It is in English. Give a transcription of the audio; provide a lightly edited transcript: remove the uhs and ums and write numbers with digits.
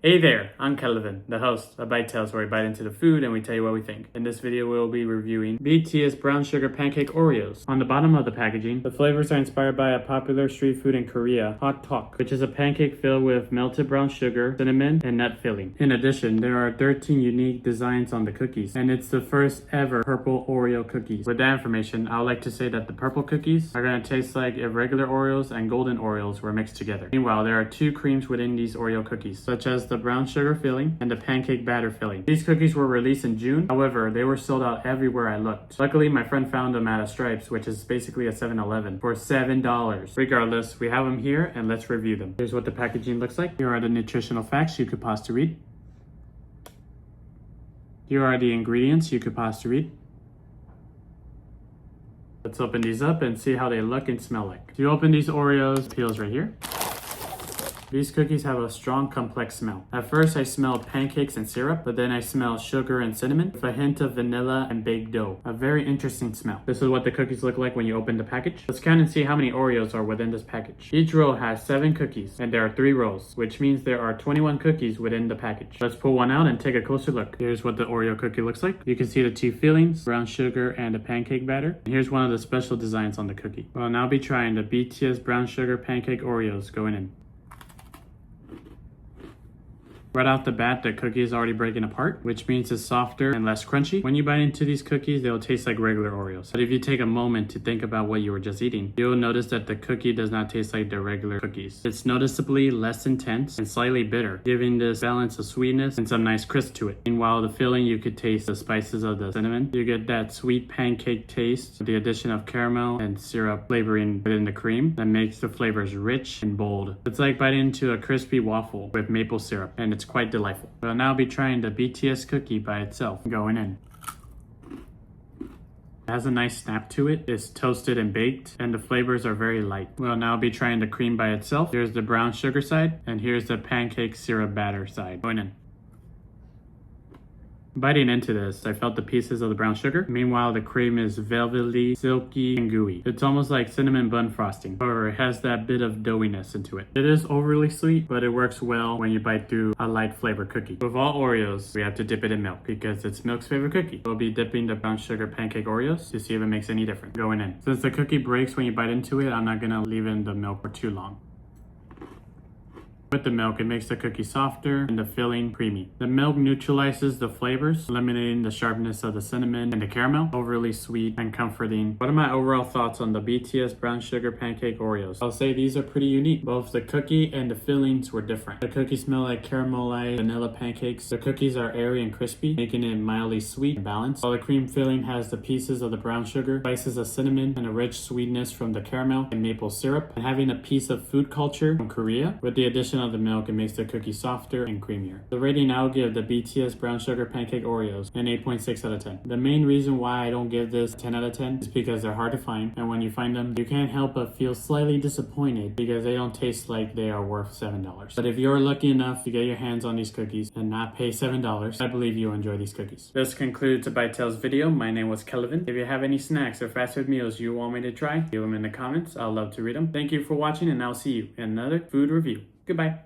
Hey there, I'm Kelvin, the host of Bitetells, where we bite into the food and we tell you what we think. In this video, we'll be reviewing BTS Brown Sugar Pancake Oreos. On the bottom of the packaging, the flavors are inspired by a popular street food in Korea, Hotteok, which is a pancake filled with melted brown sugar, cinnamon, and nut filling. In addition, there are 13 unique designs on the cookies, and it's the first ever purple Oreo cookies. With that information, I would like to say that the purple cookies are going to taste like if regular Oreos and golden Oreos were mixed together. Meanwhile, there are two creams within these Oreo cookies, such as the brown sugar filling and the pancake batter filling. These cookies were released in June. However, they were sold out everywhere I looked. Luckily, my friend found them at a Stripes, which is basically a 7-Eleven, for $7. Regardless, we have them here and let's review them. Here's what the packaging looks like. Here are the nutritional facts you could pause to read. Here are the ingredients you could pause to read. Let's open these up and see how they look and smell like. To open these Oreos, peels right here. These cookies have a strong, complex smell. At first, I smelled pancakes and syrup, but then I smelled sugar and cinnamon with a hint of vanilla and baked dough. A very interesting smell. This is what the cookies look like when you open the package. Let's count and see how many Oreos are within this package. Each row has 7 cookies, and there are 3 rows, which means there are 21 cookies within the package. Let's pull one out and take a closer look. Here's what the Oreo cookie looks like. You can see the 2 fillings, brown sugar and a pancake batter. And here's one of the special designs on the cookie. I'll now be trying the BTS Brown Sugar Pancake Oreos going in. Right off the bat, the cookie is already breaking apart, which means it's softer and less crunchy. When you bite into these cookies, they'll taste like regular Oreos. But if you take a moment to think about what you were just eating, you'll notice that the cookie does not taste like the regular cookies. It's noticeably less intense and slightly bitter, giving this balance of sweetness and some nice crisp to it. Meanwhile, the filling, you could taste the spices of the cinnamon. You get that sweet pancake taste with the addition of caramel and syrup flavoring within the cream that makes the flavors rich and bold. It's like biting into a crispy waffle with maple syrup, and it's quite delightful. I'll now be trying the BTS cookie by itself, going in. It has a nice snap to it. It's toasted and baked, and the flavors are very light. We'll now be trying the cream by itself. Here's the brown sugar side, and here's the pancake syrup batter side. Going in. Biting into this, I felt the pieces of the brown sugar. Meanwhile, the cream is velvety, silky, and gooey. It's almost like cinnamon bun frosting. However, it has that bit of doughiness into it. It is overly sweet, but it works well when you bite through a light flavored cookie. With all Oreos, we have to dip it in milk because it's Milk's favorite cookie. We'll be dipping the brown sugar pancake Oreos to see if it makes any difference. Going in. Since the cookie breaks when you bite into it, I'm not gonna leave in the milk for too long. With the milk, it makes the cookie softer and the filling creamy. The milk neutralizes the flavors, eliminating the sharpness of the cinnamon and the caramel. Overly sweet and comforting. What are my overall thoughts on the BTS Brown Sugar Pancake Oreos? I'll say these are pretty unique. Both the cookie and the fillings were different. The cookies smell like caramelized vanilla pancakes. The cookies are airy and crispy, making it mildly sweet and balanced. While the cream filling has the pieces of the brown sugar, spices of cinnamon, and a rich sweetness from the caramel and maple syrup. And having a piece of food culture from Korea, with the addition of the milk, it makes the cookie softer and creamier. The rating I'll give the BTS Brown Sugar Pancake Oreos an 8.6 out of 10. The main reason why I don't give this 10 out of 10 is because they're hard to find, and when you find them, you can't help but feel slightly disappointed because they don't taste like they are worth $7. But if you're lucky enough to get your hands on these cookies and not pay $7, I believe you'll enjoy these cookies. This concludes the Bitetells video. My name was Kelvin. If you have any snacks or fast food meals you want me to try, leave them in the comments. I'll love to read them. Thank you for watching, and I'll see you in another food review. Goodbye.